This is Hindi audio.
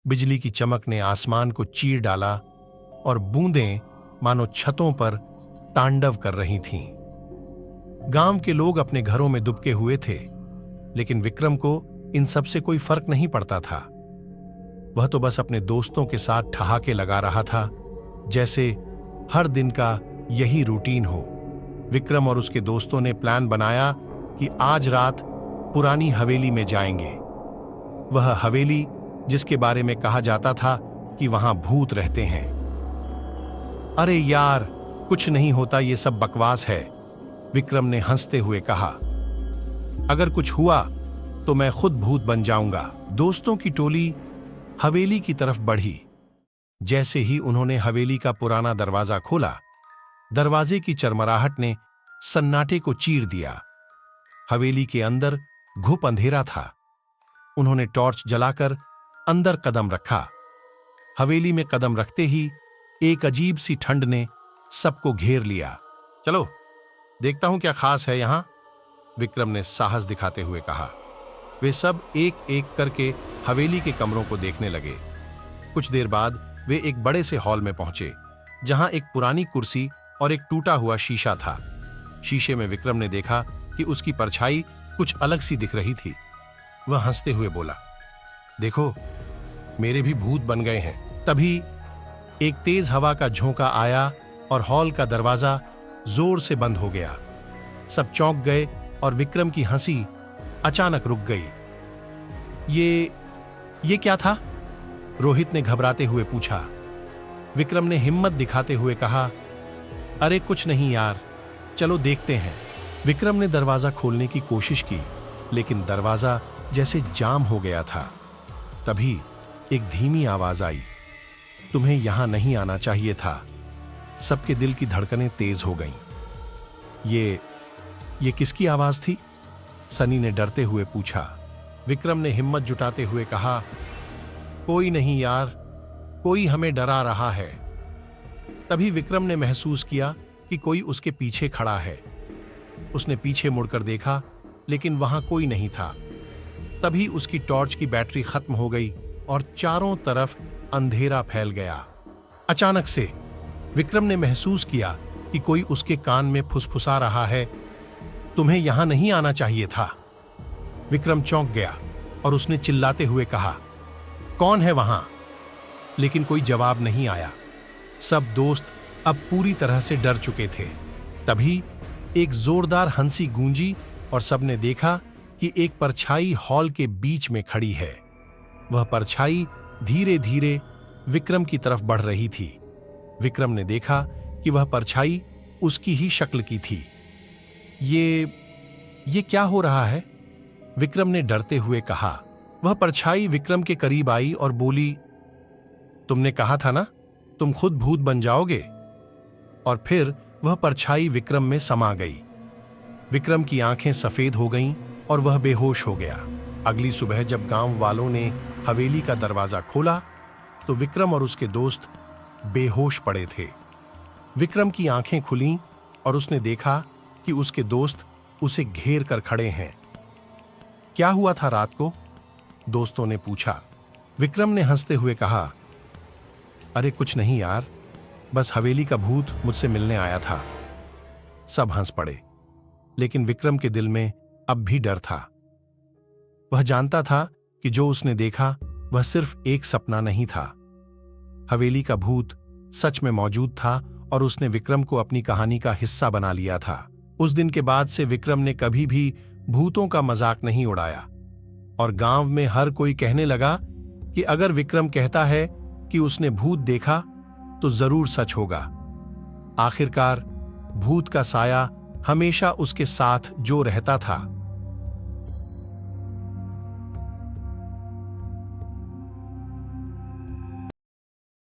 बिजली की चमक ने आसमान को चीर डाला और बूंदें मानो छतों पर तांडव कर रही थीं। गांव के लोग अपने घरों में दुबके हुए थे, लेकिन विक्रम को इन सब से कोई फर्क नहीं पड़ता था। वह तो बस अपने दोस्तों के साथ ठहाके लगा रहा था, जैसे हर दिन का यही रूटीन हो। विक्रम और उसके दोस्तों ने प्लान बनाया कि आज रात पुरानी हवेली में जाएंगे। वह हवेली जिसके बारे में कहा जाता था कि वहां भूत रहते हैं। अरे यार, कुछ नहीं होता, ये सब बकवास है, विक्रम ने हंसते हुए कहा। अगर कुछ हुआ तो मैं खुद भूत बन जाऊंगा। दोस्तों की टोली हवेली की तरफ बढ़ी। जैसे ही उन्होंने हवेली का पुराना दरवाजा खोला, दरवाजे की चरमराहट ने सन्नाटे को चीर दिया। हवेली के अंदर घुप अंधेरा था। उन्होंने टॉर्च जलाकर अंदर कदम रखा। हवेली में कदम रखते ही एक अजीब सी ठंड ने सबको घेर लिया। चलो देखता हूं क्या खास है यहां, विक्रम ने साहस दिखाते हुए कहा। वे सब एक एक करके हवेली के कमरों को देखने लगे। कुछ देर बाद वे एक बड़े से हॉल में पहुंचे, जहां एक पुरानी कुर्सी और एक टूटा हुआ शीशा था। शीशे में विक्रम ने देखा कि उसकी परछाई कुछ अलग सी दिख रही थी। वह हंसते हुए बोला, देखो, मेरे भी भूत बन गए हैं। तभी एक तेज हवा का झोंका आया और हॉल का दरवाजा जोर से बंद हो गया। सब चौंक गए और विक्रम की हंसी अचानक रुक गई। ये क्या था? रोहित ने घबराते हुए पूछा। विक्रम ने हिम्मत दिखाते हुए कहा, अरे कुछ नहीं यार, चलो देखते हैं। विक्रम ने दरवाजा खोलने की कोशिश की, लेकिन दरवाजा जैसे जाम हो गया था। तभी एक धीमी आवाज आई, तुम्हें यहां नहीं आना चाहिए था। सबके दिल की धड़कनें तेज हो गईं। ये किसकी आवाज थी? सनी ने डरते हुए पूछा। विक्रम ने हिम्मत जुटाते हुए कहा, कोई नहीं यार, कोई हमें डरा रहा है। तभी विक्रम ने महसूस किया कि कोई उसके पीछे खड़ा है। उसने पीछे मुड़कर देखा, लेकिन वहां कोई नहीं था। तभी उसकी टॉर्च की बैटरी खत्म हो गई और चारों तरफ अंधेरा फैल गया। अचानक से विक्रम ने महसूस किया कि कोई उसके कान में फुसफुसा रहा है, तुम्हें यहां नहीं आना चाहिए था। विक्रम चौंक गया और उसने चिल्लाते हुए कहा, कौन है वहां? लेकिन कोई जवाब नहीं आया। सब दोस्त अब पूरी तरह से डर चुके थे। तभी एक जोरदार हंसी गूंजी और सबने देखा कि एक परछाई हॉल के बीच में खड़ी है। वह परछाई धीरे धीरे विक्रम की तरफ बढ़ रही थी। विक्रम ने देखा कि वह परछाई उसकी ही शक्ल की थी। ये क्या हो रहा है? विक्रम ने डरते हुए कहा। वह परछाई विक्रम के करीब आई और बोली, तुमने कहा था ना, तुम खुद भूत बन जाओगे। और फिर वह परछाई विक्रम में समा गई। विक्रम की आंखें सफेद हो गईं और वह बेहोश हो गया। अगली सुबह जब गांव वालों ने हवेली का दरवाजा खोला तो विक्रम और उसके दोस्त बेहोश पड़े थे। विक्रम की आंखें खुलीं और उसने देखा कि उसके दोस्त उसे घेर कर खड़े हैं। क्या हुआ था रात को? दोस्तों ने पूछा। विक्रम ने हंसते हुए कहा, अरे कुछ नहीं यार, बस हवेली का भूत मुझसे मिलने आया था। सब हंस पड़े, लेकिन विक्रम के दिल में अब भी डर था। वह जानता था कि जो उसने देखा वह सिर्फ एक सपना नहीं था। हवेली का भूत सच में मौजूद था और उसने विक्रम को अपनी कहानी का हिस्सा बना लिया था। उस दिन के बाद से विक्रम ने कभी भी भूतों का मजाक नहीं उड़ाया और गांव में हर कोई कहने लगा कि अगर विक्रम कहता है कि उसने भूत देखा तो जरूर सच होगा। आखिरकार भूत का साया हमेशा उसके साथ जो रहता था